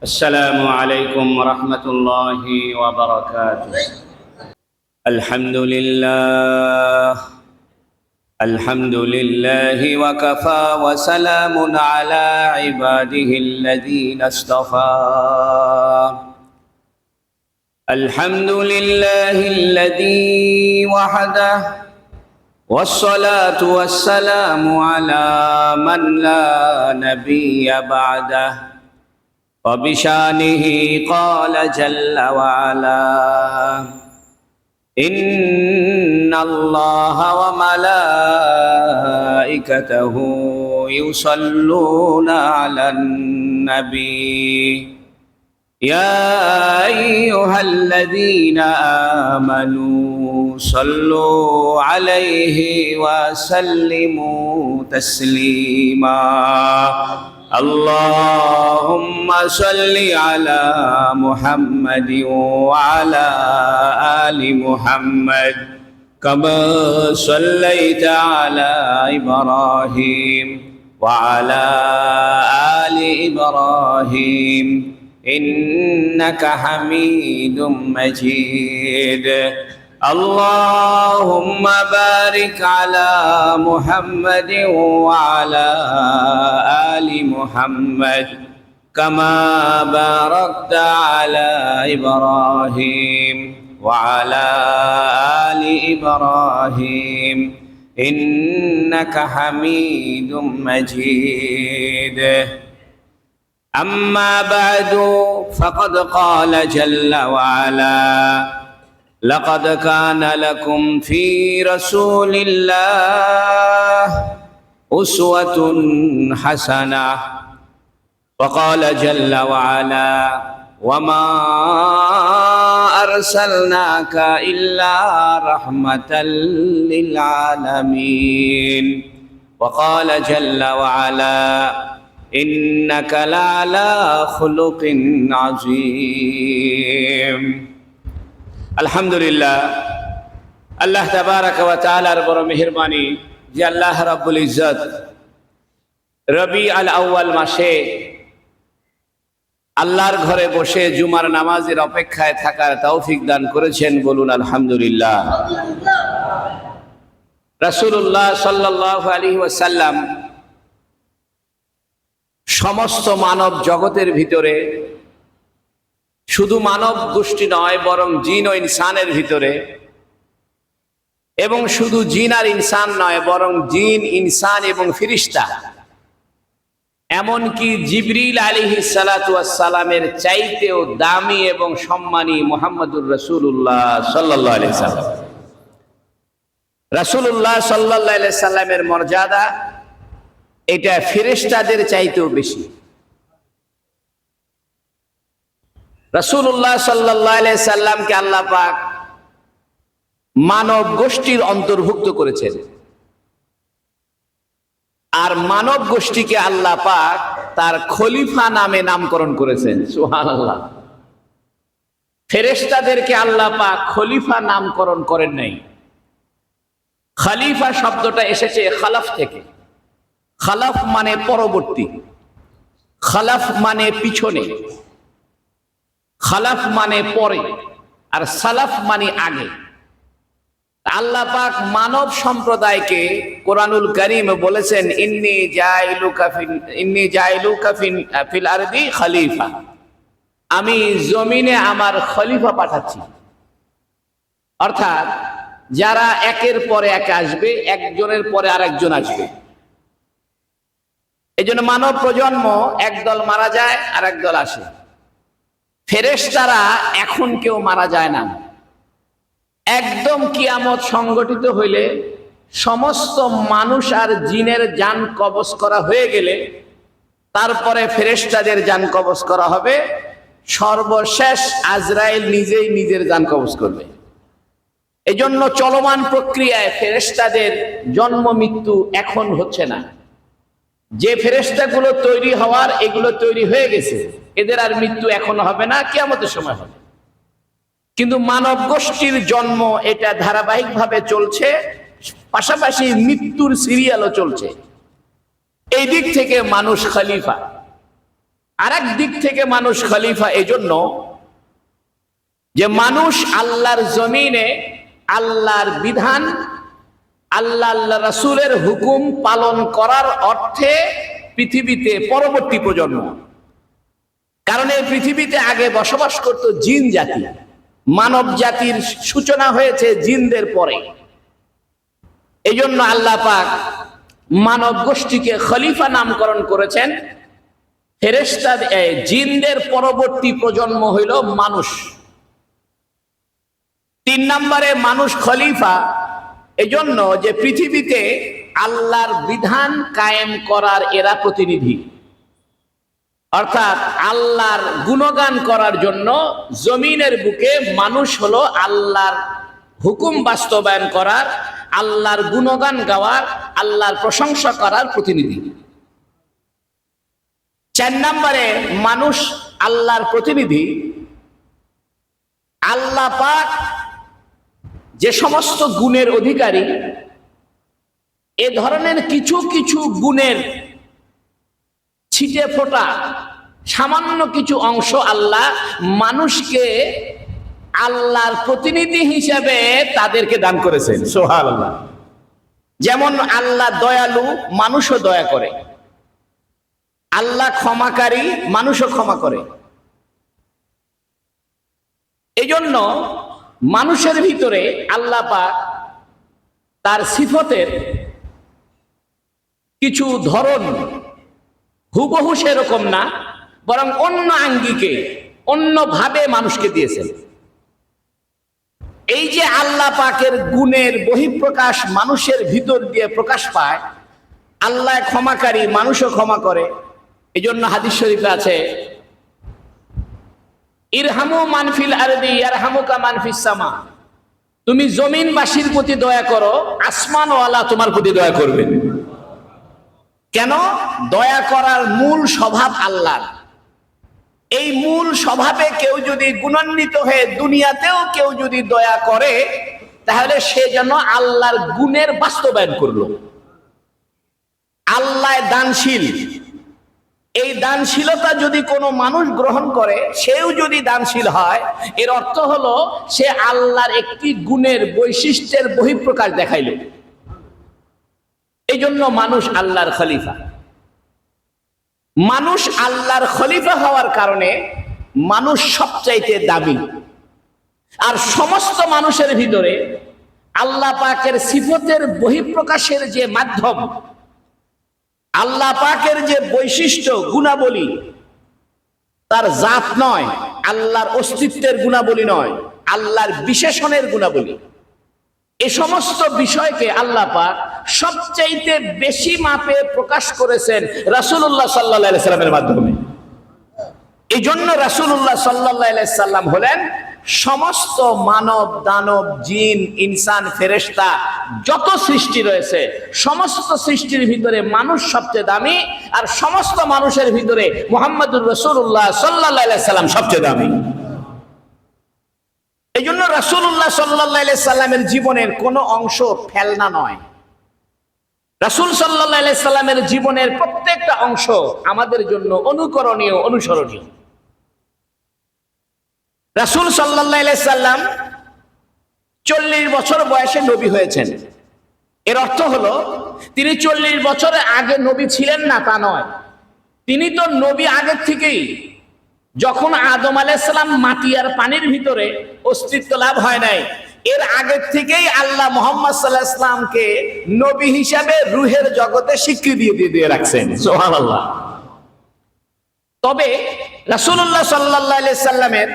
السلام عليكم ورحمة الله وبركاته. الحمد لله وكفى وسلام على عباده الذين اصطفى. الحمد لله الذي وحده والصلاة والسلام على من لا نبي بعده. وبشانه قال جل وعلا: إن الله وملائكته يصلون على النبي يا أيها الذين آمنوا صلوا عليه وسلموا تسليما. اللهم صل على محمد وعلى آل محمد كما صليت على إبراهيم وعلى آل إبراهيم إنك حميد مجيد. اللهم بارك على محمد وعلى آل محمد كما باركت على إبراهيم وعلى آل إبراهيم إنك حميد مجيد. أما بعد فقد قال جل وعلا: لقد كان لكم في رسول الله أسوة حسنة. وقال جل وعلا: وما أرسلناك إلا رحمة للعالمين. وقال جل وعلا: إنك لعلى خلق عظيم. আলহামদুলিল্লাহ, আল্লাহ তাবারাক ওয়া তাআলার বড় মেহেরবানি যে আল্লাহ রাব্বুল ইজ্জত রবিউল আউয়াল মাসে আল্লাহর ঘরে বসে জুমার নামাজের অপেক্ষায় থাকার তৌফিক দান করেছেন। বলুন আলহামদুলিল্লাহ। রাসূলুল্লাহ সাল্লাল্লাহু আলাইহি ওয়াসাল্লাম সমস্ত মানব জগতের ভিতরে, শুধু মানব গোষ্ঠী নয় বরং জিন ও ইনসানের ভিতরে, এবং শুধু জিন আর ইনসান নয় বরং জিন, ইনসান এবং ফিরিস্তা, এমনকি জিবরিল আলাইহিস সালাতু ওয়াস সালামের চাইতেও দামি এবং সম্মানী মুহাম্মদুর রাসূলুল্লাহ সাল্লাল্লাহু আলাইহি সাল্লাম। রাসূলুল্লাহ সাল্লাল্লাহু আলাইহি সাল্লামের মর্যাদা এটা ফেরেশতাদের চাইতেও বেশি। রাসূলুল্লাহ সাল্লাল্লাহু আলাইহি সাল্লামকে আল্লাহ পাক মানব গোষ্ঠীর অন্তর্ভুক্ত করেছেন, আর মানব গোষ্ঠীকে আল্লাহ পাক তার খলিফা নামে নামকরণ করেছেন। সুবহানাল্লাহ। ফেরেশতাদেরকে আল্লাহ পাক খলিফা নামকরণ করেন নাই। খলিফা শব্দটা এসেছে খালাফ থেকে। খালাফ মানে পরবর্তী, খালাফ মানে পিছনে, খালাফ মানে পরে, আর সালাফ মানে আগে। আল্লাহ পাক মানব সম্প্রদায়কে কোরআনুল কারীমে বলেছেন, ইন্নী জাইলুকা ফিল আরদি খলিফা, আমি জমিনে আমার খলিফা পাঠাচ্ছি। অর্থাৎ যারা একের পরে এক আসবে, একজনের পরে আরেকজন আসবে। এই জন্য মানব প্রজন্ম একদল মারা যায় আর একদল আসে। ফেরেশতারা এখন কেউ মারা যায় না। একদম কিয়ামত সংগঠিত হইলে সমস্ত মানুষ আর জিনের জান কবজ করা হয়ে গেলে তারপরে ফেরেশতাদের জান কবজ করা হবে। সর্বশেষ আজরাইল নিজেই নিজের জান কবজ করবে। এজন্য চলমান প্রক্রিয়ায় ফেরেশতাদের জন্ম মৃত্যু এখন হচ্ছে না। যে ফেরেশতাগুলো তৈরি হওয়ার, এগুলো তৈরি হয়ে গেছে, এদের আর মৃত্যু এখন হবে না, কিয়ামতের সময় হবে। কিন্তু মানব গোষ্ঠীর জন্ম এটা ধারাবাহিকভাবে চলছে, পাশাপাশি মৃত্যুর সিরিয়ালও চলছে। এই দিক থেকে মানুষ খলিফা। আরেক দিক থেকে মানুষ খলিফা এজন্য যে মানুষ আল্লাহর জমিনে আল্লাহর বিধান, আল্লাহ আল্লাহ রাসূলের হুকুম পালন করার অর্থে পৃথিবীতে পরবর্তী প্রজন্ম, কারণ এই পৃথিবীতে আগে বসবাস করত জিন জাতি, মানব জাতির সূচনা হয়েছে জিনদের পরে। এই জন্য আল্লাহ পাক মানব গোষ্ঠীকে খলিফা নামকরণ করেছেন। ফেরেশতা জিনদের পরবর্তী প্রজন্ম হইল মানুষ। 3 নম্বরে মানুষ খলিফা এজন্য যে পৃথিবীতে আল্লাহর বিধান কায়েম করার এরা প্রতিনিধি, অর্থাৎ আল্লাহর গুণগান করার জন্য জমিনের বুকে মানুষ হলো আল্লাহর হুকুম বাস্তবায়ন করার, আল্লাহর গুণগান গাওয়ার, আল্লাহর প্রশংসা করার প্রতিনিধি। 4 নম্বরে মানুষ আল্লাহর প্রতিনিধি। আল্লাহ পাক যে সমস্ত গুণের অধিকারী, এ ধরনের কিছু কিছু গুণের ছিটে ফোটা সামান্য কিছু অংশ আল্লাহ মানুষকে আল্লাহর প্রতিনিধি হিসেবে তাদেরকে দান করেছেন। সুবহানাল্লাহ। যেমন আল্লাহ দয়ালু, মানুষও দয়া করে। আল্লাহ ক্ষমাকারী, মানুষও ক্ষমা করে। এজন্য মানুষের ভিতরে আল্লাহ পাক তার সিফতের কিছু ধরন হুবহু সেরকম না, বরং অন্য আঙ্গিকে অন্যভাবে মানুষকে দিয়েছেন। এই যে আল্লাহ পাকের গুণের বহিঃপ্রকাশ মানুষের ভিতর দিয়ে প্রকাশ পায়। আল্লাহ ক্ষমাকারী, মানুষও ক্ষমা করে। এই জন্য হাদিস শরীফে আছে, ইরহামু মানফিল আরদি ইয়ারহামুকা মানফিস সামা। তুমি জমিনবাসীর প্রতি দয়া করো, আসমানওয়ালা তোমার প্রতি দয়া করবেন। কেন? দয়া করার মূল স্বভাব আল্লাহর। এই মূল স্বভাবে কেউ যদি গুণান্বিত হয়ে দুনিয়াতেও কেউ যদি দয়া করে, তাহলে সে যেন আল্লাহর গুণের বাস্তবায়ন করলো। আল্লাহ দানশীল, এই দানশীলতা যদি কোনো মানুষ গ্রহণ করে, সেও যদি দানশীল হয়, এর অর্থ হলো সে আল্লাহর একটি গুণের বৈশিষ্ট্যের বহিঃপ্রকাশ দেখাইল। এই জন্য মানুষ আল্লাহর খলিফা। মানুষ আল্লাহর খলিফা হওয়ার কারণে মানুষ সবচাইতে দামি। আর সমস্ত মানুষের ভিতরে আল্লাহ পাকের সিফতের বহিঃপ্রকাশের যে মাধ্যম, আল্লাহ পাকের যে বৈশিষ্ট্য গুণাবলী, তার জাত নয়, আল্লাহর অস্তিত্বের গুণাবলী নয়, আল্লাহর বিশেষণের গুণাবলী। এই সমস্ত বিষয়কে আল্লাহ পাক সবচাইতে বেশি মাপে প্রকাশ করেছেন রাসূলুল্লাহ সাল্লাল্লাহু আলাইহি সাল্লামের মাধ্যমে। এই জন্য রাসূলুল্লাহ সাল্লাল্লাহু আলাইহি সাল্লাম হলেন সমস্ত মানব, দানব, জিন, ইনসান, ফেরেশতা যত সৃষ্টি রয়েছে সমস্ত সৃষ্টির ভিতরে মানুষ সবচেয়ে দামি, আর সমস্ত মানুষের ভিতরে মুহাম্মদুর রাসূলুল্লাহ সাল্লাল্লাহু আলাইহি সাল্লাম সবচেয়ে দামি। এই জন্য রাসূলুল্লাহ সাল্লাল্লাহু আলাইহি সাল্লামের জীবনের কোনো অংশ ফেলনা নয়। রাসূল সাল্লাল্লাহু আলাইহি সাল্লামের জীবনের প্রত্যেকটা অংশ আমাদের জন্য অনুকরণীয়, অনুসরণীয়। রাসূল সাল্লাল্লাহু আলাইহি সাল্লাম 40 বছর বয়সে নবী হয়েছেন। এর অর্থ হলো তিনি 40 বছরের আগে নবী ছিলেন না, তা নয়। তিনি তো নবী আগের থেকেই। যখন আদম আলাইহিস সালাম মাটি আর পানির ভিতরে অস্তিত্ব লাভ হয় নাই, এর আগের থেকেই আল্লাহ মুহাম্মদ সাল্লাল্লাহু আলাইহি সাল্লামকে নবী হিসাবে রূহের জগতে স্বীকৃতি দিয়ে রাখছেন। সুবহানাল্লাহ। তবে রাসূলুল্লাহ সাল্লাল্লাহু আলাইহি সাল্লামের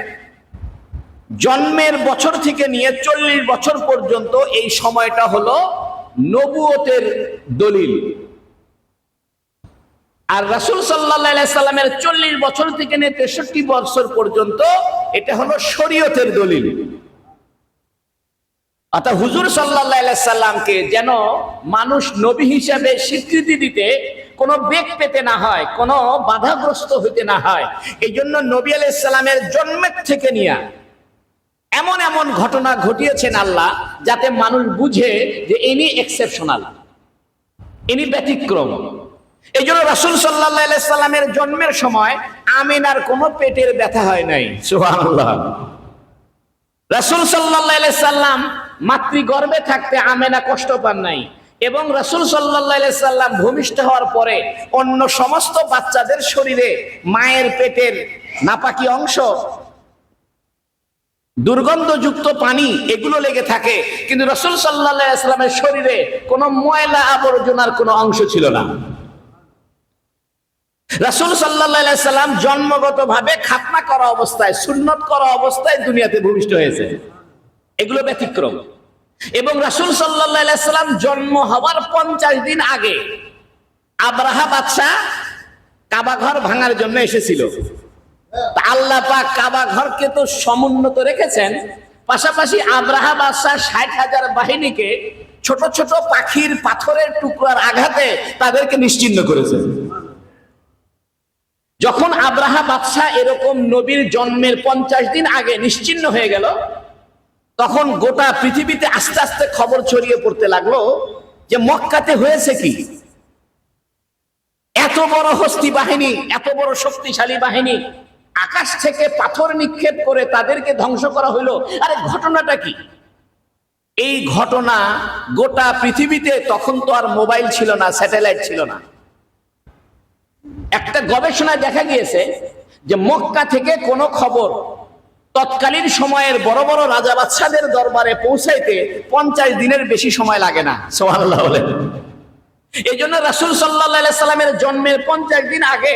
জন্মের বছর থেকে নিয়ে 40 বছর পর্যন্ত এই সময়টা হলো নবুয়তের দলিল। আর রাসূল সাল্লাল্লাহু আলাইহি সাল্লামের 40 বছর থেকে নিয়ে 63 বছর পর্যন্ত এটা হলো শরীয়তের দলিল। অর্থাৎ হুজুর সাল্লাল্লাহু আলাইহি সাল্লামকে যেন মানুষ নবী হিসাবে স্বীকৃতি দিতে কোনো বেগ পেতে না হয়, কোনো বাধাগ্রস্ত হইতে না হয়, এই জন্য নবী আলাইহিস সালামের জন্মের থেকে নিয়ে এমন এমন ঘটনা ঘটিয়েছেন আল্লাহ, যাতে মানুষ বুঝে যে ইনি এক্সেপশনাল, ইনি ব্যতিক্রম। এই জন্য রাসূল সাল্লাল্লাহু আলাইহি সাল্লামের জন্মের সময় আমিনার কোনো পেটের ব্যথা হয় নাই। সুবহানাল্লাহ। রাসূল সাল্লাল্লাহু আলাইহি সাল্লাম মাতৃগর্ভে থাকতে আমিনা কষ্ট পান নাই, এবং রাসূল সাল্লাল্লাহু আলাইহি সাল্লাম ভূমিষ্ঠ হওয়ার পরে অন্য সমস্ত বাচ্চাদের শরীরে মায়ের পেটের নাপাকি অংশ, দুর্গন্ধযুক্ত পানি এগুলো লেগে থাকে, কিন্তু রাসূল সাল্লাল্লাহু আলাইহি সাল্লামের শরীরে কোনো ময়লা আবর্জনার কোনো অংশ ছিল না। রাসূল সাল্লাল্লাহু আলাইহি সাল্লাম জন্মগতভাবে খাতনা করা অবস্থায়, সুন্নত করা অবস্থায় দুনিয়াতে ভূমিষ্ঠ হয়েছে, এগুলো ব্যতিক্রম। এবং রাসূল সাল্লাল্লাহু আলাইহি সাল্লাম জন্ম হওয়ার 50 দিন আগে আব্রাহা বাদশা কাবা ঘর ভাঙার জন্য এসেছিল। আল্লাহ পাক কাবা ঘরকে তো সমুন্নত রেখেছেন, পাশাপাশি আব্রাহা বাদশা 60,000 বাহিনীকে ছোট ছোট পাখির পাথরের টুকরার আঘাতে তাদেরকে নিশ্চিহ্ন করেছেন। যখন আব্রাহা বাদশা এরকম নবীর জন্মের 50 দিন আগে নিশ্চিহ্ন হয়ে গেল, তখন গোটা পৃথিবীতে আস্তে আস্তে খবর ছড়িয়ে পড়তে লাগলো যে মক্কাতে হয়েছে কি, এত বড় হস্তি বাহিনী, এত বড় শক্তিশালী বাহিনী, আকাশ থেকে পাথর নিক্ষেপ করে তাদেরকে ধ্বংস করা হইলো। আরে ঘটনাটা কি? এই ঘটনা গোটা পৃথিবীতে, তখন তো আর মোবাইল ছিল না, স্যাটেলাইট ছিল না। একটা গবেষণায় দেখা গিয়েছে যে মক্কা থেকে কোনো খবর তৎকালীন সময়ের বড় বড় রাজা বাদশাদের দরবারে পৌঁছাইতে 50 দিনের বেশি সময় লাগে না। সুবহানাল্লাহ বলেন। এই জন্য রাসূল সাল্লাল্লাহু আলাইহি সাল্লামের জন্মের 50 দিন আগে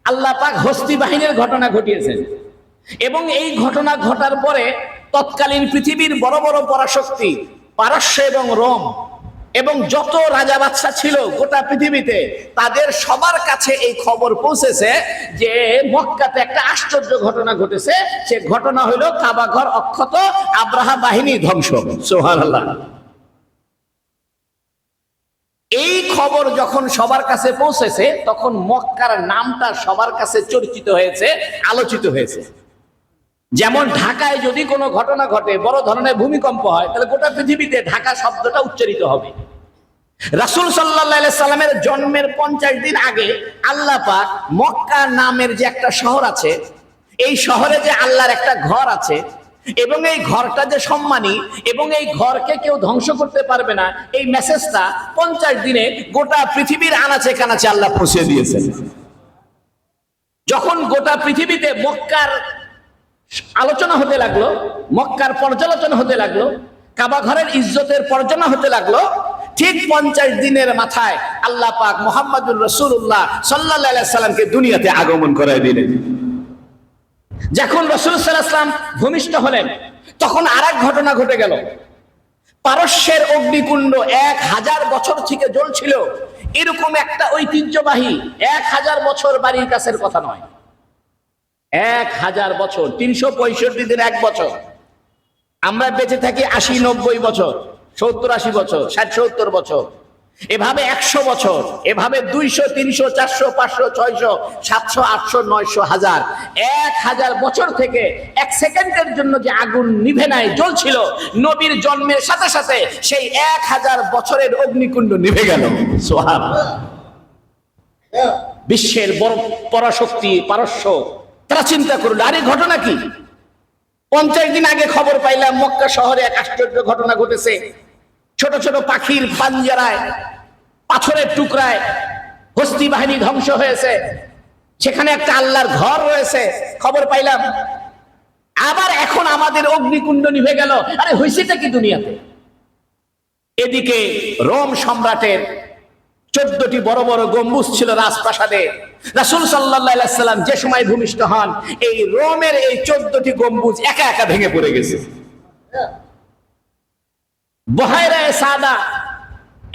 আল্লাহ পাক হস্তি বাহিনীর ঘটনা ঘটিয়েছেন, এবং এই ঘটনা ঘটার পরে তৎকালীন পৃথিবীর বড় বড় পরাশক্তি পারস্য এবং রোম এবং যত রাজা বাদশা ছিল গোটা পৃথিবীতে, তাদের সবার কাছে এই খবর পৌঁছেছে যে মক্কাতে একটা আশ্চর্য ঘটনা ঘটেছে। সে ঘটনা হলো কাবা ঘর অক্ষত, আব্রাহা বাহিনী ধ্বংস। সুবহানাল্লাহ। এই খবর যখন সবার কাছে পৌঁছেছে, তখন মক্কার নামটা সবার কাছে চর্চিত হয়েছে, আলোচিত হয়েছে। যেমন ঢাকায় যদি কোনো ঘটনা ঘটে, বড় ধরনের ভূমিকম্প হয়, তাহলে গোটা পৃথিবীতে ঢাকা শব্দটা উচ্চারিত হবে। রাসূল সাল্লাল্লাহু আলাইহি সাল্লামের জন্মের 50 দিন আগে আল্লাহ পাক মক্কা নামের যে একটা শহর আছে, এই শহরে যে আল্লাহর একটা ঘর আছে, এবং এই ঘরটা যে সম্মানী, এবং এই ঘরকে কেউ ধ্বংস করতে পারবে না, এই মেসেজটা 50 দিনে গোটা পৃথিবীর আনাচে কানাচে আল্লাহ পৌঁছে দিয়েছেন। যখন গোটা পৃথিবীতে মক্কার আলোচনা হতে লাগলো, মক্কার পর্যালোচনা হতে লাগলো, কাবা ঘরের ইজ্জতের পর্যালোচনা হতে লাগলো, ঠিক 50 দিনের মাথায় আল্লাহ পাক মুহাম্মদুর রাসূলুল্লাহ সাল্লাল্লাহু আলাইহি সাল্লামকে দুনিয়াতে আগমন করায় দিলেন। যখন রাসূল সাল্লাল্লাহু আলাইহি সাল্লাম ভূমিষ্ঠ হলেন, তখন আরেক ঘটনা ঘটে গেল। পারস্যের অগ্নিকুণ্ড 1000 বছর থেকে জ্বলছিল, এরকম একটা ঐতিহ্যবাহী 1000 বছর বাড়ির কাছের কথা নয়, 1000 বছর, 365 দিন 1 বছর। আমরা বেঁচে থাকি 80-90 বছর, 70-80 বছর, 60-70 বছর, এভাবে 100 বছর, এভাবে 200, 300, 400, 500, 600, 700, 800, 900, 1000, 1000 বছর থেকে 1 সেকেন্ডের জন্য যে আগুন নিভে নাই, জ্বলছিল, নবীর জন্মের সাথে সাথে সেই 1000 বছরের অগ্নিকুণ্ড নিভে গেল। সুবহানাল্লাহ। বিশ্বের বড় পরাশক্তি পারস্য, তারা চিন্তা করল, আরে ঘটনা কি? 50 দিন আগে খবর পাইলাম মক্কা শহরে এক আশ্চর্য ঘটনা ঘটেছে। ছোট ছোট পাখির পাঞ্জারায়, পাথরের টুকরায় হস্তি বাহিনী ধ্বংস হয়েছে, সেখানে একটা আল্লাহর ঘর রয়েছে, খবর পাইলাম। আবার এখন আমাদের অগ্নিকুণ্ড নিভে গেল, আরে হয়েছেটা কি দুনিয়াতে? এদিকে রোম সম্রাটের 14টি বড় বড় গম্বুজ ছিল রাজপ্রাসাদে। রাসূল সাল্লাল্লাহু আলাইহি সাল্লাম যে সময় ভূমিষ্ঠ হন, এই রোমের এই 14টি গম্বুজ একা একা ভেঙে পড়ে গেছে। বহায়রায়ে সাদা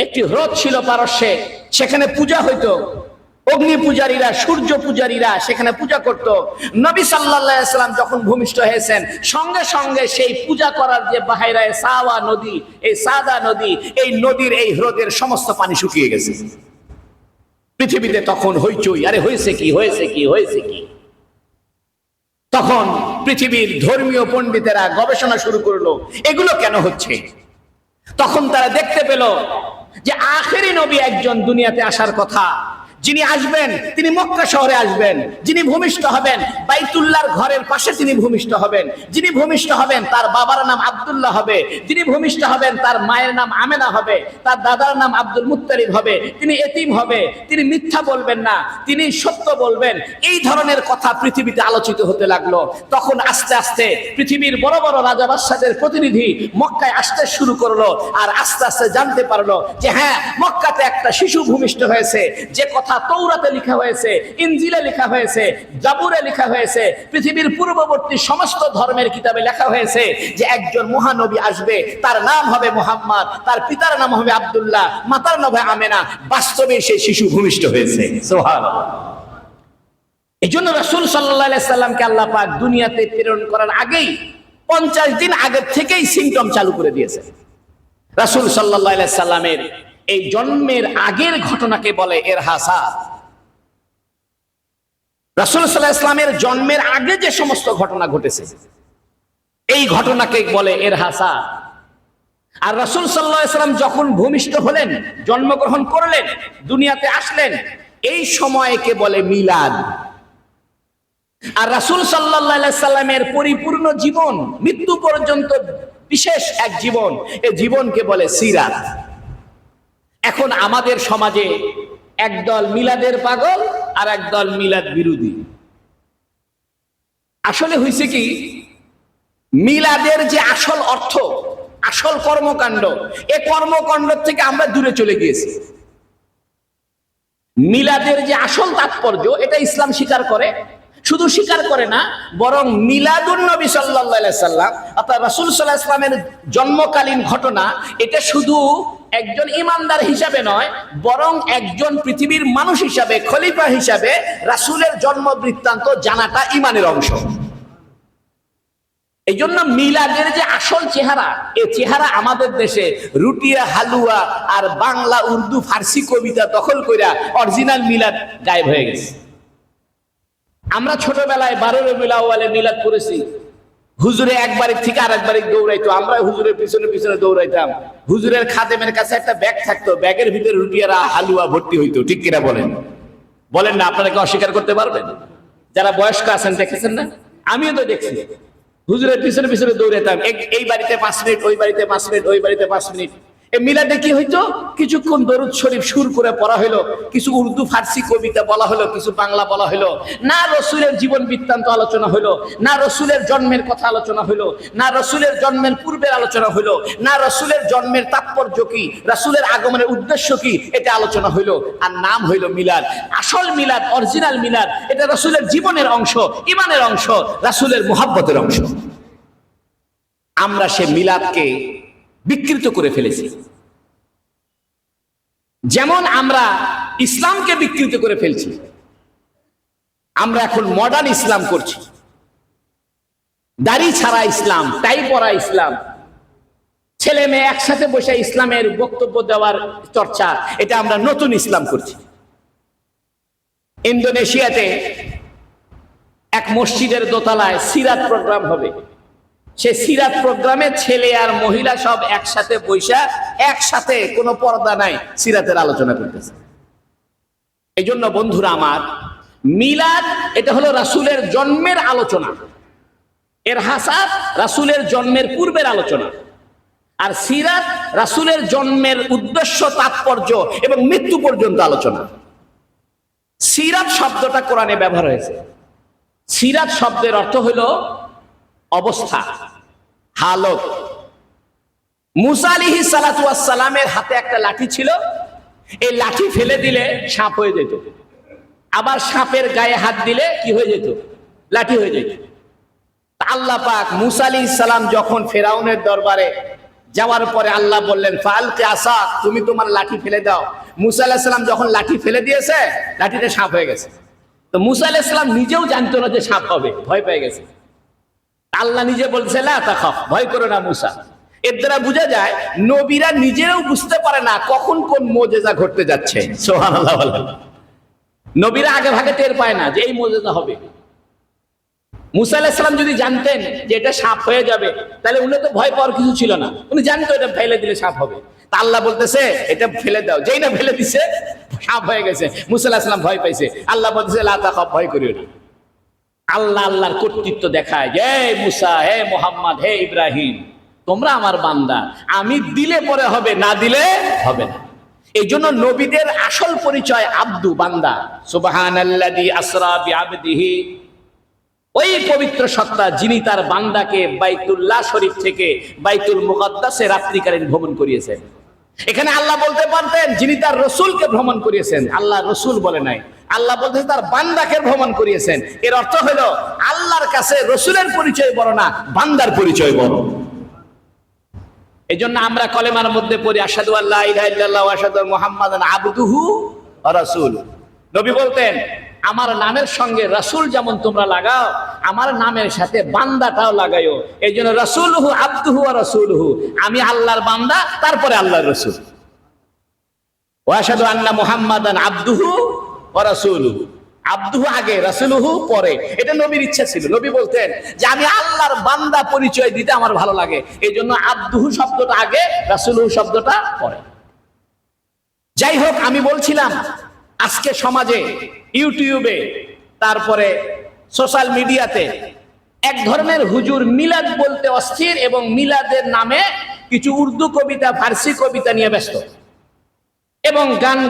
একটি হ্রদ ছিল পারস্যে, সেখানে পূজা হইতো, অগ্নি পূজারীরা, সূর্য পূজারীরা সেখানে পূজা করত। নবী সাল্লাল্লাহু আলাইহি সাল্লাম যখন ভূমিষ্ঠ হয়েছেন, সঙ্গে সঙ্গে সেই পূজা করার যে বাহিরায়ে সাওয়া নদী, এই সাদা নদী, এই নদীর এই হ্রদের সমস্ত পানি শুকিয়ে গেছে। পৃথিবীতে তখন হইচই, আরে হয়েছে কি, হয়েছে কি, হয়েছে কি? তখন পৃথিবীর ধর্মীয় পণ্ডিতেরা গবেষণা শুরু করলো, এগুলো কেন হচ্ছে? তখন তারা দেখতে পেল যে আখেরি নবী একজন দুনিয়াতে আসার কথা, যিনি আসবেন তিনি মক্কা শহরে আসবেন, যিনি ভূমিষ্ঠ হবেন বাইতুল্লাহর ঘরের পাশে তিনি ভূমিষ্ঠ হবেন, যিনি ভূমিষ্ঠ হবেন তার বাবার নাম আব্দুল্লাহ হবে, যিনি ভূমিষ্ঠ হবেন তার মায়ের নাম আমেনা হবে, তার দাদার নাম আব্দুল মুত্তালিব হবে, তিনি এতিম হবে, তিনি মিথ্যা বলবেন না, তিনি সত্য বলবেন। এই ধরনের কথা পৃথিবীতে আলোচিত হতে লাগলো। তখন আস্তে আস্তে পৃথিবীর বড় বড় রাজা বাদশাদের প্রতিনিধি মক্কায় আসতে শুরু করলো, আর আস্তে আস্তে জানতে পারলো যে হ্যাঁ, মক্কাতে একটা শিশু ভূমিষ্ঠ হয়েছে, যে কথা তৌরাতে লেখা হয়েছে, ইনজিলে লেখা হয়েছে, জাবুরে লেখা হয়েছে, পৃথিবীর পূর্ববর্তী সমস্ত ধর্মের কিতাবে লেখা হয়েছে যে একজন মহানবী আসবে, তার নাম হবে মুহাম্মদ, তার পিতার নাম হবে আব্দুল্লাহ, মাতার নাম হবে আমেনা। বাস্তবে সেই শিশু ভূমিষ্ঠ হয়েছে। সুবহানাল্লাহ। এই জন্য রাসূল সাল্লাল্লাহু আলাইহি সাল্লামকে আল্লাহ পাক দুনিয়াতে প্রেরণ করার আগেই 50 দিন আগে থেকেই সিম্পটম চালু করে দিয়েছে। রাসূল সাল্লাল্লাহু আলাইহি সাল্লামের এই জন্মের আগের ঘটনাকে বলে ইরহাসাত। রাসূল সাল্লাল্লাহু আলাইহি সাল্লামের জন্মের আগে যে সমস্ত ঘটনা ঘটেছে এই ঘটনাকে বলে ইরহাসাত। আর রাসূল সাল্লাল্লাহু আলাইহি সাল্লাম যখন ভূমিষ্ঠ হলেন, জন্মগ্রহণ করলেন, দুনিয়াতে আসলেন, এই সময়কে বলে মিলাদ। আর রাসূল সাল্লাল্লাহু আলাইহি সাল্লামের পরিপূর্ণ জীবন, মৃত্যু পর্যন্ত বিশেষ এক জীবন, এই জীবনকে বলে সিরাত। এখন আমাদের সমাজে একদল মিলাদের পাগল আর একদল মিলাদ বিরোধী। আসলে হয়েছে কি, মিলাদের যে আসল অর্থ, আসল কর্মকাণ্ড, এই কর্মকাণ্ড থেকে আমরা দূরে চলে গিয়েছি। মিলাদের যে আসল তাৎপর্য, এটা ইসলাম স্বীকার করে, শুধু স্বীকার করে না, বরং মিলাদুন নবী সাল্লাল্লাহু আলাইহি সাল্লাম অর্থাৎ রাসূল সাল্লাল্লাহু আলাইহি সাল্লামের জন্মকালীন ঘটনা, এটা শুধু একজন ইমানদার হিসাবে নয়, বরং একজন পৃথিবীর মানুষ হিসাবে, খলিফা হিসাবে রাসূলের জন্ম বৃত্তান্ত জানাটা ইমানের অংশ। এই জন্য মিলাদের যে আসল চেহারা, এই চেহারা আমাদের দেশে রুটিয়া, হালুয়া আর বাংলা, উর্দু, ফার্সি কবিতা দখল কইরা অরিজিনাল মিলাদ গায়েব হয়ে গেছে। আমরা ছোটবেলায় 12 রবিউল আউয়ালে মিলাদ করেছি। হুজুরে একবারে থেকে আরেকবারে দৌড়াইতো, আমরা হুজুরের পিছনে পিছনে দৌড়াইতাম। হুজুরের খাদেমের কাছে একটা ব্যাগ থাকতো, ব্যাগের ভিতরে রুটিয়ারা হালুয়া ভর্তি হইতো। ঠিক কিনা বলেন? বলেন না? আপনারা কি অস্বীকার করতে পারবেন? যারা বয়স্ক আছেন দেখেছেন না? আমিও তো দেখছি। হুজুরের পিছনে পিছনে দৌড়াইতাম, এই বাড়িতে 5 মিনিট, ওই বাড়িতে 5 মিনিট, ওই বাড়িতে 5 মিনিট। এই মিলাদে কি হইতো, কিছুক্ষণ দরুদ শরীফ সুর করে পড়া হলো, কিছু উর্দু ফার্সি কবিতা বলা হলো, কিছু বাংলা বলা হলো। না রসুলের জীবন বৃত্তান্ত আলোচনা হলো, না রসুলের জন্মের কথা আলোচনা হলো, না রসুলের জন্মের পূর্বের আলোচনা হলো, না রসুলের জন্মের তাৎপর্য কি, রসুলের আগমনের উদ্দেশ্য কি, এটা আলোচনা হইলো। আর নাম হইলো মিলাদ। আসল মিলাদ, অরিজিনাল মিলাদ, এটা রসুলের জীবনের অংশ, ইমানের অংশ, রসুলের মুহাব্বতের অংশ। আমরা সে মিলাদকে বিকৃত করে ফেলেছি। যেমন আমরা ইসলামকে বিকৃত করে ফেলছি, আমরা এখন মডার্ন ইসলাম করছি। দাড়ি ছাড়া ইসলাম, টাই পরা ইসলাম, ছেলে মেয়ে একসাথে বসে ইসলামের বক্তব্য দেওয়ার চর্চা, এটা আমরা নতুন ইসলাম করছি। ইন্দোনেশিয়াতে এক মসজিদের দোতলায় সিরাত প্রোগ্রাম হবে। সে সিরাত প্রোগ্রামে ছেলে আর মহিলা সব একসাথে বৈশা, একসাথে কোনো পর্দা নাই, সিরাতের আলোচনা করতেছে। এই জন্য বন্ধুরা আমার, মিলাদ এটা হলো রাসূলের জন্মের আলোচনা, ইরহাসাত রাসূলের জন্মের পূর্বের আলোচনা, আর সিরাত রাসূলের জন্মের উদ্দেশ্য, তাৎপর্য এবং মৃত্যু পর্যন্ত আলোচনা। সিরাত শব্দটা কোরআনে ব্যবহার হয়েছে। সিরাত শব্দের অর্থ হলো অবস্থা, হালত। মুসা আলাইহিস সালাতু ওয়াস সালামের হাতে একটা লাঠি ছিল, এই লাঠি ফেলে দিলে সাপ হয়ে যেত, আবার সাপের গায়ে হাত দিলে কি হয়ে যেত, লাঠি হয়ে যেত। আল্লাহ পাক মুসা আলাইহিস সালাম যখন ফেরাউনের দরবারে যাওয়ার পরে আল্লাহ বললেন ফালকি আসা, তুমি তোমার লাঠি ফেলে দাও। মুসা আলাইহিস সালাম যখন লাঠি ফেলে দিয়েছে, লাঠিটা সাপ হয়ে গেছে। তো মুসা আলাইহিস সালাম নিজেও জানতো না যে সাপ হবে, ভয় পেয়ে গেছে। আল্লাহ নিজে বলছে লা তাখাফ, ভয় করো না মুসা। এর দ্বারা বোঝা যায় নবীরা নিজেও বুঝতে পারে না কখন কোন মুজিজা ঘটতে যাচ্ছে। সুবহানাল্লাহ বলেন। নবীরা আগে ভাগে টের পায় না যে এই মুজিজা হবে। মুসা আলাইহিস সালাম যদি জানতেন যে এটা সাপ হয়ে যাবে, তাহলে উনি তো ভয় পাওয়ার কিছু ছিল না, উনি জানতো এটা ফেলে দিলে সাপ হবে। তা আল্লাহ বলতেছে এটা ফেলে দাও। যেই না ফেলে দিছে সাপ হয়ে গেছে। মুসা আলাইহিস সালাম ভয় পাইছে। আল্লাহ বলতেছে লা তাখাফ, ভয় করিও না। আল্লাহ আল্লাহর কর্তৃত্ব দেখায় যে হে মুসা, হে মোহাম্মদ, হে ইব্রাহিম, তোমরা আমার বান্দা, আমি দিলে পরে হবে, না দিলে হবে না। এই জন্য নবীদের আসল পরিচয় আব্দু, বান্দা। সুবহানাল্লাযী আসরা বিআবদিহি, ওই পবিত্র সত্তা যিনি তার বান্দাকে বাইতুল্লাহ শরীফ থেকে বাইতুল মুকাদ্দাসে রাত্রিকালীন ভ্রমণ করিয়েছেন। এখানে আল্লাহ বলতে পারতেন যিনি তার রসুলকে ভ্রমণ করিয়েছেন, আল্লাহ রসুল বলে নাই, আল্লাহ বলতে তার বান্দাকে ভ্রমণ করিয়েছেন। এর অর্থ হলো আল্লাহর কাছে রসুলের পরিচয় বড় না, বান্দার পরিচয় বড়। এই জন্য আমরা কলেমার মধ্যে পড়ি আশহাদু আল্লা ইলাহা ইল্লাল্লাহ ওয়া আশহাদু আন্না মুহাম্মাদান আবদুহু ওয়া রাসূলুহু। নবী বলতেন আমার নামের সঙ্গে রাসূল যেমন তোমরা লাগাও, আমার নামের সাথে বান্দাটাও লাগাইও। এই জন্য রাসূলুহু আবদুহু ওয়া রাসূলুহু, আমি আল্লাহর বান্দা, তারপরে আল্লাহর রাসূল। ওয়া আশহাদু আন্না মুহাম্মাদান আবদুহু ওয়া রাসূলুহু, আব্দুহু আগে, রাসূলুহু পরে। এটা নবীর ইচ্ছা ছিল। নবী বলতেন যে আমি আল্লাহর বান্দা পরিচয় দিতে আমার ভালো লাগে, এই জন্য আব্দুহু শব্দটা আগে, রাসূলুহু শব্দটা পরে। যাই হোক, আমি বলছিলাম আজকে সমাজে, ইউটিউবে, তারপরে সোশ্যাল মিডিয়াতে এক ধরনের হুজুর মিলাদ বলতে অস্থির এবং মিলাদের নামে কিছু উর্দু কবিতা, ফার্সি কবিতা নিয়ে ব্যস্ত এবং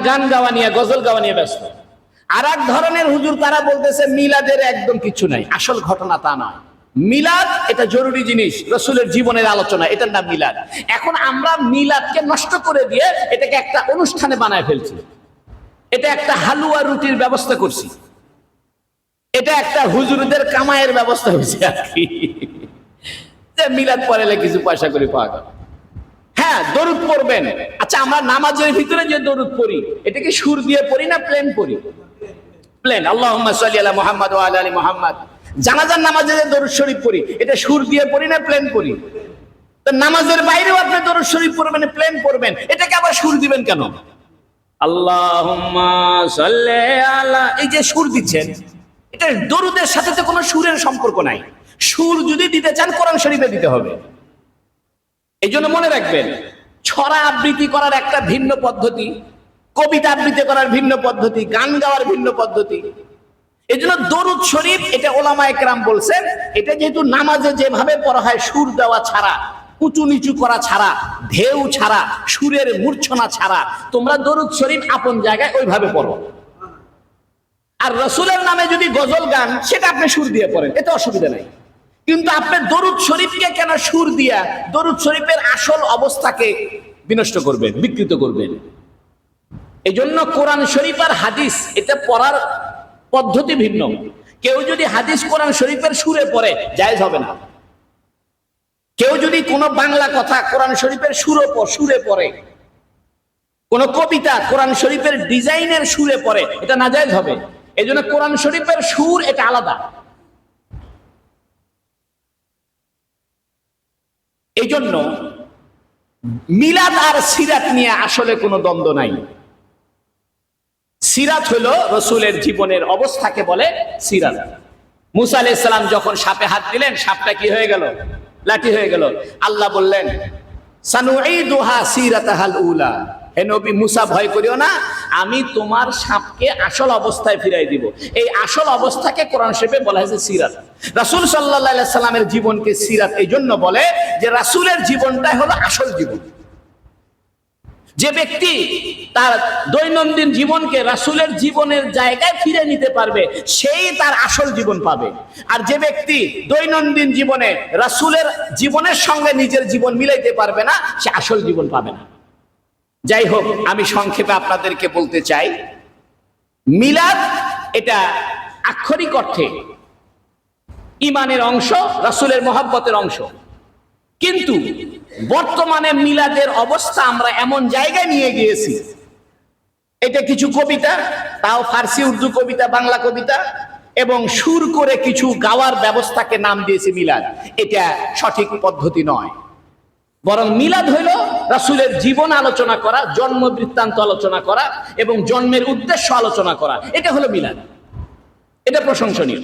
গান গাওয়া নিয়ে, গজল গাওয়া নিয়ে ব্যস্ত। আর এক ধরনের হুজুর তারা বলতেছে মিলাদের একদম কিছু নাই, আসল ঘটনা তা নয়। মিলাদ এটা জরুরি জিনিস, রসুলের জীবনের আলোচনা, এটার নাম মিলাদ। এখন আমরা মিলাদকে নষ্ট করে দিয়ে এটাকে একটা অনুষ্ঠানে বানায় ফেলছি। এটা একটা হালুয়া রুটির ব্যবস্থা করছি, এটা একটা হুজুরদের কামাইয়ের ব্যবস্থা হয়েছে আর কি, যে মিলাদ পড়ালে কিছু পয়সা করে পাওয়া যাবে। হ্যাঁ, দরুদ পড়বেন। আচ্ছা, আমরা নামাজের ভিতরে যে দরুদ পড়ি, এটা কি সুর দিয়ে পড়ি না প্লেন পড়ি? প্লেন, আল্লাহুম্মা সাল্লি আলা মুহাম্মাদ ওয়া আলা আলি মুহাম্মাদ। জানাজার নামাজে যে দরুদ শরীফ পড়ি, এটা সুর দিয়ে পড়ি না প্লেন পড়ি? তো নামাজের বাইরেও আপনি দরুদ শরীফ পড়বেন, প্লেন পড়বেন, এটাকে আবার সুর দিবেন কেন? আল্লাহুম্মা সাল্লি আলা, এই যে সুর দিচ্ছেন, এটা দরুদের সাথে তো কোনো সুরের সম্পর্ক নাই। সুর যদি দিতে চান কোরআন শরীফে দিতে হবে। এই জন্য মনে রাখবেন, ছড়া আবৃত্তি করার একটা ভিন্ন পদ্ধতি, কবিতা আবৃত্তি করার ভিন্ন পদ্ধতি, গান গাওয়ার ভিন্ন পদ্ধতি। এই জন্য দরুদ শরীফ, এটা ওলামায়ে কেরাম বলছেন, এটা যেহেতু নামাজে যেভাবে পড়া হয়, সুর দেওয়া ছাড়া, উঁচু নিচু করা ছাড়া, ঢেউ ছাড়া, সুরের মূর্ছনা ছাড়া, তোমরা দরুদ শরীফ আপন জায়গায় ওইভাবে পড়ো। আর রসুলের নামে যদি গজল গান, সেটা আপনি সুর দিয়ে পড়েন, এতে অসুবিধা নাই। কিন্তু আপনি দরুদ শরীফকে কেন সুর দিয়া দরুদ শরীফের আসল অবস্থাকে বিনষ্ট করবেন, বিকৃত করবেন? এই জন্য কোরআন শরীফ আর হাদিস, এটা পড়ার পদ্ধতি ভিন্ন। কেউ যদি হাদিস কোরআন শরীফের সুরে পড়ে, জায়েজ হবে না। কেউ যদি কোনো বাংলা কথা কোরআন শরীফের সুরে পড়ে, কোন কবিতা কোরআন শরীফের ডিজাইনের সুরে পড়ে, এটা নাজায়েজ হবে। এই জন্য কোরআন শরীফের সুর এটা আলাদা। এই জন্য মিলাদ আর সিরাত নিয়ে আসলে কোনো দ্বন্দ্ব নাই। সিরাত হলো রসুলের জীবনের অবস্থাকে বলে সিরাত। মুসা আলাইহিস সালাম যখন সাপে হাত দিলেন, সাপটা কি হয়ে গেল? লাঠি হয়ে গেল। আল্লাহ বললেন সানুঈদুহা সিরাতাহাল উলা, হে নবী মুসা ভয় করিও না, আমি তোমার সাপকে আসল অবস্থায় ফিরাই দিব। এই আসল অবস্থাকে কোরআন শরীফে বলা হয়েছে সিরাত। রাসূল সাল্লাল্লাহু আলাইহি সাল্লামের জীবনকে সিরাত এই জন্য বলে যে রাসূলের জীবনটাই হলো আসল জীবন। যে ব্যক্তি তার দৈনন্দিন জীবনকে রাসূলের জীবনের জায়গায় ফিরে নিতে পারবে, সেই তার আসল জীবন পাবে। আর যে ব্যক্তি দৈনন্দিন জীবনে রাসূলের জীবনের সঙ্গে নিজের জীবন মিলাইতে পারবে না, সে আসল জীবন পাবে না। যাই হোক, আমি সংক্ষেপে আপনাদেরকে বলতে চাই, মিলাদ এটা আক্ষরিক অর্থে ঈমানের অংশ, রাসূলের মহব্বতের অংশ। কিন্তু বর্তমানে মিলাদের অবস্থা আমরা এমন জায়গায় নিয়ে গিয়েছি, এটা কিছু কবিতা, তাও ফার্সি উর্দু কবিতা, বাংলা কবিতা, এবং সুর করে কিছু গাওয়ার ব্যবস্থাকে নাম দিয়েছে মিলাদ। এটা সঠিক পদ্ধতি নয়। বরং মিলাদ হইল রাসূলের জীবন আলোচনা করা, জন্ম বৃত্তান্ত আলোচনা করা এবং জন্মের উদ্দেশ্য আলোচনা করা, এটা হলো মিলাদ। এটা প্রশংসনীয়।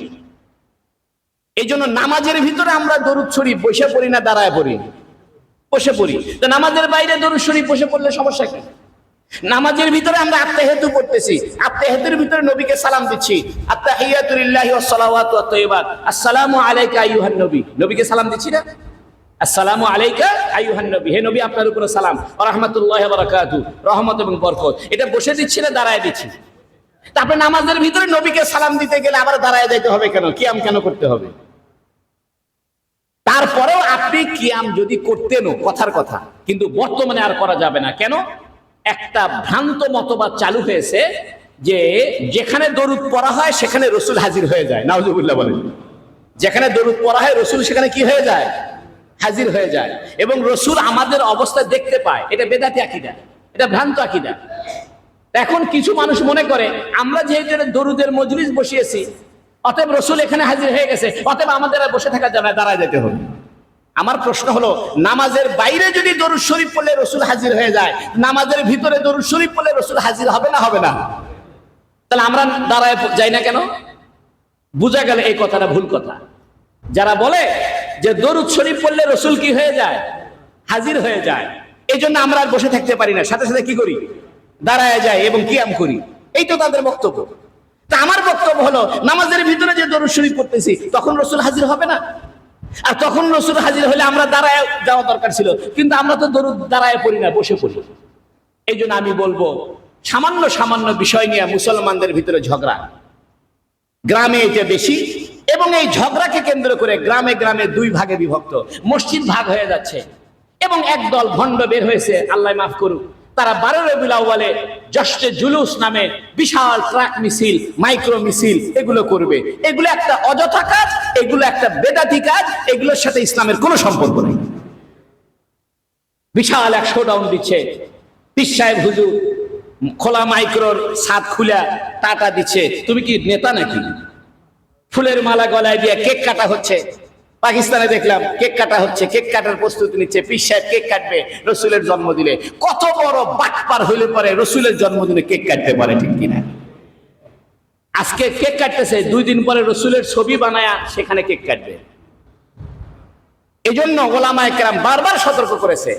এই জন্য নামাজের ভিতরে আমরা দরুদ শরীফ বসে পড়ি না দাঁড়ায় পড়ি? বসে পড়ি। তো নামাজের বাইরে দরুদ শরীফ বসে পড়লে সমস্যা কি? নামাজের ভিতরে আমরা আত্তাহিয়াতু পড়তেছি, আত্তাহিয়াতুর ভিতরে নবীকে সালাম দিচ্ছি, আত্তাহিয়াতু লিল্লাহি ওয়াস সালাওয়াতু ওয়াত তাইয়্যিবাত, আসসালামু আলাইকা আইয়ুহান নবী, নবীকে সালাম দিচ্ছি না? আসসালামু আলাইকা আইয়ুহান নবী, হে নবী আপনার উপরে সালাম, ওয়া রাহমাতুল্লাহি ওয়া বারাকাতুহু, রহমত এবং বরকত। এটা বসে দিচ্ছি না দাঁড়ায় দিচ্ছি? তারপরে নামাজের ভিতরে নবীকে সালাম দিতে গেলে আবার দাঁড়ায় যেতে হবে কেন? কিয়াম কেন করতে হবে? তারপরেও আপনি কিয়াম যদি করতেনও কথার কথা, কিন্তু বর্তমানে আর করা যাবে না। কেন? একটা ভ্রান্ত মতবাদ চালু হয়েছে যে যেখানে দরুদ পড়া হয় সেখানে রসুল হাজির হয়ে যায়। নাউজুবিল্লাহ বলেন। যেখানে দরুদ পড়া হয় রসুল সেখানে কি হয়ে যায়? হাজির হয়ে যায়। এবং রসুল আমাদের অবস্থা দেখতে পায়। এটা বেদাতি আকীদা, এটা ভ্রান্ত আকীদা। এখন কিছু মানুষ মনে করে আমরা যেহেতু দরুদের মজলিস বসিয়েছি, অতএব রসুল এখানে হাজির হয়ে গেছে, অতএব আমাদের আর বসে থাকা যাবে না, দাঁড়ায় যেতে হবে। আমার প্রশ্ন হলো, নামাজের বাইরে যদি দরুদ শরীফ পড়লে রসুল হাজির হয়ে যায়, নামাজের ভিতরে দরুদ শরীফ পড়লে রসুল হাজির হবে না হবে না? তাহলে আমরা দাঁড়ায় যাই না কেন? বুঝা গেল এই কথাটা ভুল কথা। যারা বলে যে দরুদ শরীফ পড়লে রসুল কি হয়ে যায়? হাজির হয়ে যায়, এই জন্য আমরা আর বসে থাকতে পারি না, সাথে সাথে কি করি? দাঁড়ায় যায় এবং কিয়াম করি। এই তো তাদের বক্তব্য। তা আমার বক্তব্য হলো, নামাজের ভিতরে যে দরুদ শরীফ পড়তেছি তখন রসুল হাজির হবে না? আর তখন রসুল হাজির হলে আমরা দাঁড়ায় যাওয়া দরকার ছিল, কিন্তু আমরা তো দরুদ দাঁড়ায় পড়ি না, বসে পড়ি। এই জন্য আমি বলবো, সামান্য সামান্য বিষয় নিয়ে মুসলমানদের ভিতরে ঝগড়া, গ্রামে এটা বেশি, এবং এই ঝগড়াকে কেন্দ্র করে গ্রামে গ্রামে দুই ভাগে বিভক্ত, মসজিদ ভাগ হয়ে যাচ্ছে। এবং একদল ভণ্ড বের হয়েছে, আল্লাহ মাফ করুক, তারা 12 রবিউল আউয়ালে জশ্নে জুলুস নামে বিশাল ট্রাক মিছিল, মাইক্রো মিছিল এগুলো করবে। এগুলো একটা অযথা কাজ, এগুলো একটা বেদাতি কাজ, এগুলোর সাথে ইসলামের কোনো সম্পর্ক নেই। বিশাল এক শোডাউন দিচ্ছে, পীর সাহেব হুজুর খোলা মাইক্রোর ছাদ খুলে টাটা দিচ্ছে। তুমি কি নেতা নাকি? ফুলের মালা গলায় দিয়ে কেক কাটা হচ্ছে। পাকিস্তানে দেখলাম কেক কাটা হচ্ছে, কেক কাটার প্রস্তুতি নিচ্ছে। পীর সাহেব কেক কাটবে রসুলের জন্মদিনে। কত বড় বাটপার হইলে পরে রসুলের জন্মদিনে কেক কাটতে পারে, ঠিক কিনা? আজকে কেক কাটতেছে, 2 দিন পরে রসুলের ছবি বানায়া সেখানে কেক কাটবে। এই জন্য ওলামায়ে কেরাম বারবার সতর্ক করেছে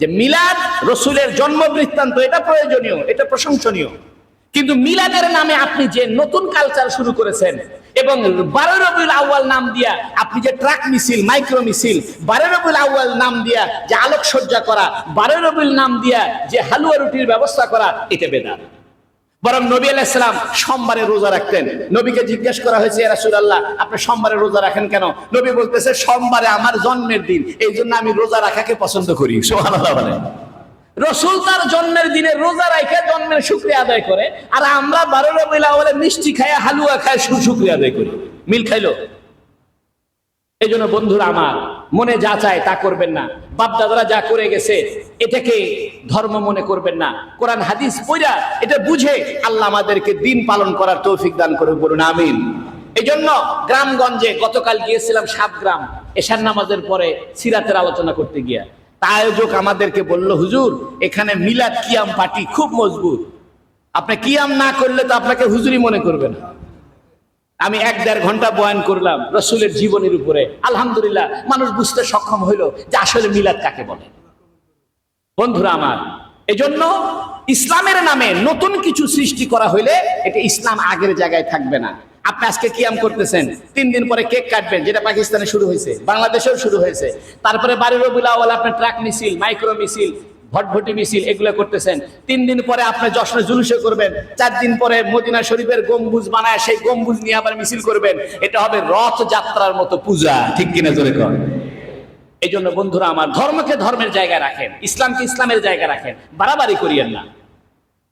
যে মিলাদ, রসুলের জন্ম বৃত্তান্ত, এটা প্রয়োজনীয়, এটা প্রশংসনীয়, কিন্তু মিলাদের নামে আপনি যে নতুন কালচার শুরু করেছেন, এবং 12 রবিউল আউয়াল নাম দিয়া আপনি যে ট্রাক মিছিল, মাইক্রো মিছিল, 12 রবিউল আউয়াল নাম দিয়া যে আলোকসজ্জা করা, 12 রবিউল নাম দিয়া যে হালুয়া রুটির ব্যবস্থা করা, এটা বেদাত। বরং নবী আলাইহিস সালাম সোমবারে রোজা রাখতেন। নবীকে জিজ্ঞেস করা হয়েছে, ইয়া রাসূলুল্লাহ আপনি সোমবারে রোজা রাখেন কেন? নবী বলতেছে, সোমবারে আমার জন্মের দিন, এই জন্য আমি রোজা রাখাকে পছন্দ করি। সুবহানাল্লাহ বলেন। রসুল তার জন্মের দিনে রোজা রাখে জন্মের শুকরিয়া আদায় করে, আর আমরা 12 রবিউল আউয়ালে মিষ্টি খায়, হালুয়া খায়, শুকরিয়া আদায় করি। মিল খাইলো? এই জন্য বন্ধুরা আমার, মনে যা চায় তা করবেন না। বাপ দাদারা যা করে গেছে এটাকে ধর্ম মনে করবেন না। কোরআন হাদিস পড়া এটা বুঝে আল্লাহ আমাদেরকে দিন পালন করার তৌফিক দান করুন, বলুন আমিন। এই জন্য গ্রামগঞ্জে গতকাল গিয়েছিলাম 7 গ্রাম, এশার নামাজের পরে সিরাতের আলোচনা করতে গিয়া আয়োজক আমাদেরকে বলল, হুজুর এখানে মিলাদ কিয়াম পার্টি খুব মজবুত, আপনি কিয়াম না করলে তো আপনাকে হুজুরি মনে করবে না। আমি 1-1.5 ঘন্টা বয়ান করলাম রসুলের জীবনের উপরে। আলহামদুলিল্লাহ, মানুষ বুঝতে সক্ষম হইল যে আসলে মিলাদ কাকে বলে। বন্ধুরা আমার, এজন্য ইসলামের নামে নতুন কিছু সৃষ্টি করা হইলে এটা ইসলাম আগের জায়গায় থাকবে না। আপনি আজকে কিয়াম করতেছেন, 3 দিন পরে কেক কাটবেন, যেটা পাকিস্তানে শুরু হয়েছে, বাংলাদেশেও শুরু হয়েছে। তারপরে 12 রবিউল আউয়াল আপনি ট্রাক মিছিল, মাইক্রো মিছিল, ভটভটি মিছিল এগুলো করতেছেন। 3 দিন পরে আপনি জশ্নে জুলুসে করবেন। 4 দিন পরে মদিনা শরীফের গম্বুজ বানায় সেই গম্বুজ নিয়ে আবার মিছিল করবেন। এটা হবে রথ যাত্রার মতো পূজা, ঠিক কিনা জোরে কর। এই জন্য বন্ধুরা আমার, ধর্মকে ধর্মের জায়গায় রাখেন, ইসলামকে ইসলামের জায়গায় রাখেন, বাড়াবাড়ি করিয়েন না।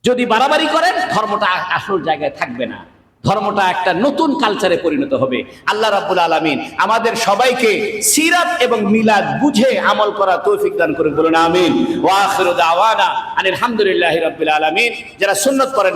যদি বাড়াবাড়ি করেন ধর্মটা আসল জায়গায় থাকবে না, ধর্মটা একটা নতুন কালচারে পরিণত হবে। আল্লাহ রাব্বুল আলামিন আমাদের সবাইকে সিরাত এবং মিলাদ বুঝে আমল করার তৌফিক দান করুন, বলুন আমিন। ওয়া আখিরু দাওয়ানা আলহামদুলিল্লাহি রাব্বিল আলামিন। যারা সুন্নাত করেন